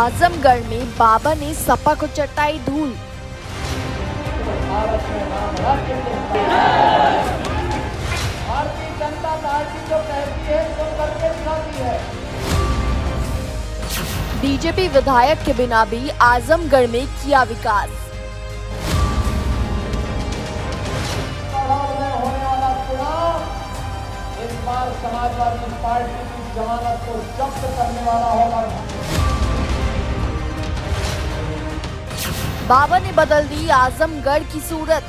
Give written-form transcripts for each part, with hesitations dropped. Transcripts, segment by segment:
आजमगढ़ में बाबा ने सपा को चटाई धूल। भारतीय जनता पार्टी जो कहती है तो करके दिखाती है। बीजेपी विधायक के बिना भी आजमगढ़ में किया विकास। होने वाला चुनाव इस बार समाजवादी पार्टी की जमानत को जब्त करने वाला होगा। बाबा ने बदल दी आजमगढ़ की सूरत।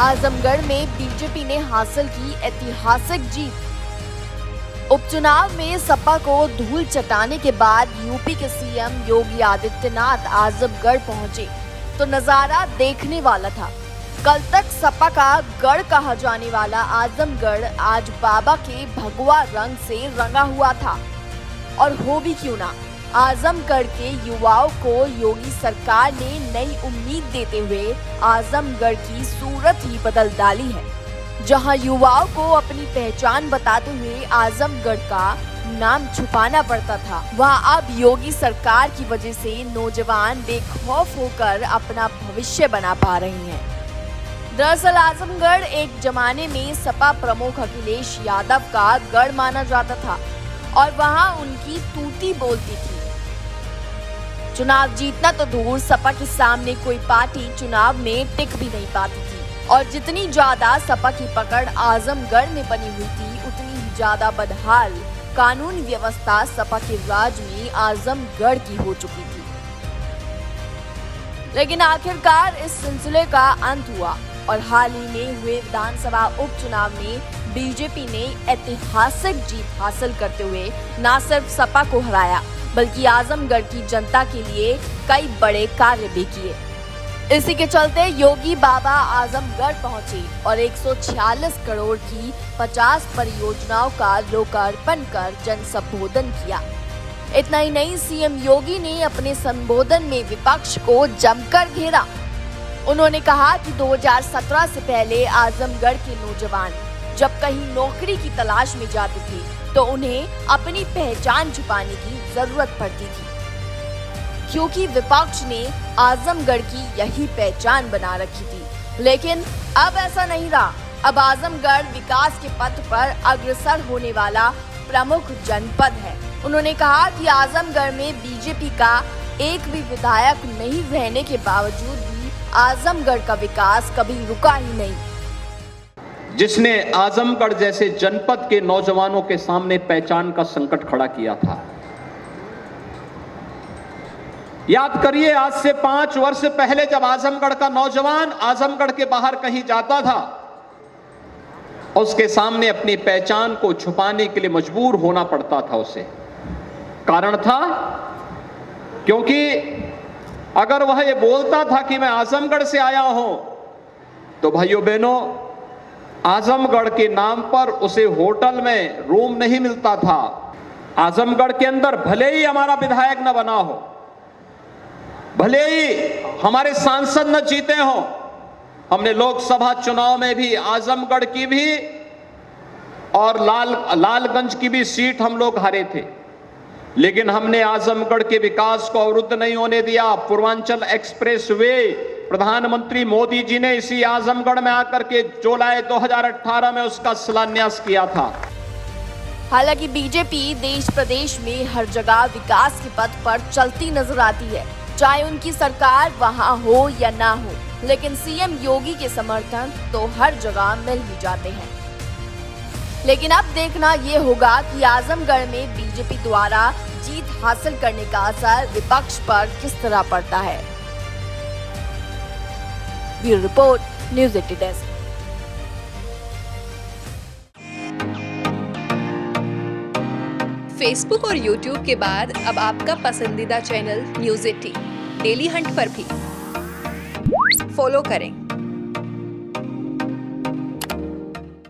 आजमगढ़ में बीजेपी ने हासिल की ऐतिहासिक जीत। उपचुनाव में सपा को धूल चटाने के बाद यूपी के सीएम योगी आदित्यनाथ आजमगढ़ पहुंचे तो नजारा देखने वाला था। कल तक सपा का गढ़ कहा जाने वाला आजमगढ़ आज बाबा के भगवा रंग से रंगा हुआ था। और हो भी क्यों ना, आजमगढ़ के युवाओं को योगी सरकार ने नई उम्मीद देते हुए आजमगढ़ की सूरत ही बदल डाली है। जहां युवाओं को अपनी पहचान बताते हुए आजमगढ़ का नाम छुपाना पड़ता था, वहां अब योगी सरकार की वजह से नौजवान बेखौफ होकर अपना भविष्य बना पा रहे हैं। दरअसल आजमगढ़ एक जमाने में सपा प्रमुख अखिलेश यादव का गढ़ माना जाता था और वहां उनकी तूती बोलती थी। चुनाव जीतना तो दूर, सपा के सामने कोई पार्टी चुनाव में टिक भी नहीं पाती थी। और जितनी ज्यादा सपा की पकड़ आजमगढ़ में बनी हुई थी, उतनी ही ज्यादा बदहाल कानून व्यवस्था सपा के राज में आजमगढ़ की हो चुकी थी। लेकिन आखिरकार इस सिलसिले का अंत हुआ और हाल ही में हुए विधानसभा उपचुनाव में बीजेपी ने ऐतिहासिक जीत हासिल करते हुए न सिर्फ सपा को हराया, बल्कि आजमगढ़ की जनता के लिए कई बड़े कार्य भी किए। इसी के चलते योगी बाबा आजमगढ़ पहुंचे और 146 करोड़ की 50 परियोजनाओं का लोकार्पण कर जन संबोधन किया। इतना ही नहीं, सीएम योगी ने अपने संबोधन में विपक्ष को जमकर घेरा। उन्होंने कहा कि 2017 से पहले आजमगढ़ के नौजवान जब कहीं नौकरी की तलाश में जाते थे तो उन्हें अपनी पहचान छुपाने की जरूरत पड़ती थी, क्योंकि विपक्ष ने आजमगढ़ की यही पहचान बना रखी थी। लेकिन अब ऐसा नहीं रहा। अब आजमगढ़ विकास के पथ पर अग्रसर होने वाला प्रमुख जनपद है। उन्होंने कहा कि आजमगढ़ में बीजेपी का एक भी विधायक नहीं रहने के बावजूद भी आजमगढ़ का विकास कभी रुका ही नहीं। जिसने आजमगढ़ जैसे जनपद के नौजवानों के सामने पहचान का संकट खड़ा किया था। याद करिए, आज से 5 वर्ष पहले जब आजमगढ़ का नौजवान आजमगढ़ के बाहर कहीं जाता था, उसके सामने अपनी पहचान को छुपाने के लिए मजबूर होना पड़ता था उसे। कारण था क्योंकि अगर वह ये बोलता था कि मैं आजमगढ़ से आया हूं, तो भाइयों बहनों, आजमगढ़ के नाम पर उसे होटल में रूम नहीं मिलता था। आजमगढ़ के अंदर भले ही हमारा विधायक न बना हो, भले ही हमारे सांसद न जीते हों, हमने लोकसभा चुनाव में भी आजमगढ़ की भी और लालगंज की भी सीट हम लोग हारे थे, लेकिन हमने आजमगढ़ के विकास को अवरुद्ध नहीं होने दिया। पूर्वांचल एक्सप्रेस वे प्रधानमंत्री मोदी जी ने इसी आजमगढ़ में आकर के जुलाई 2018 में उसका शिलान्यास किया था। हालांकि बीजेपी देश प्रदेश में हर जगह विकास के पथ पर चलती नजर आती है, चाहे उनकी सरकार वहां हो या ना हो, लेकिन सीएम योगी के समर्थन तो हर जगह मिल ही जाते हैं। लेकिन अब देखना ये होगा कि आजमगढ़ में बीजेपी द्वारा जीत हासिल करने का असर विपक्ष पर किस तरह पड़ता है। Bureau report, news 80 desk. Facebook और यूट्यूब के बाद अब आपका पसंदीदा चैनल न्यूज़ 80 डेली हंट पर भी फॉलो करें।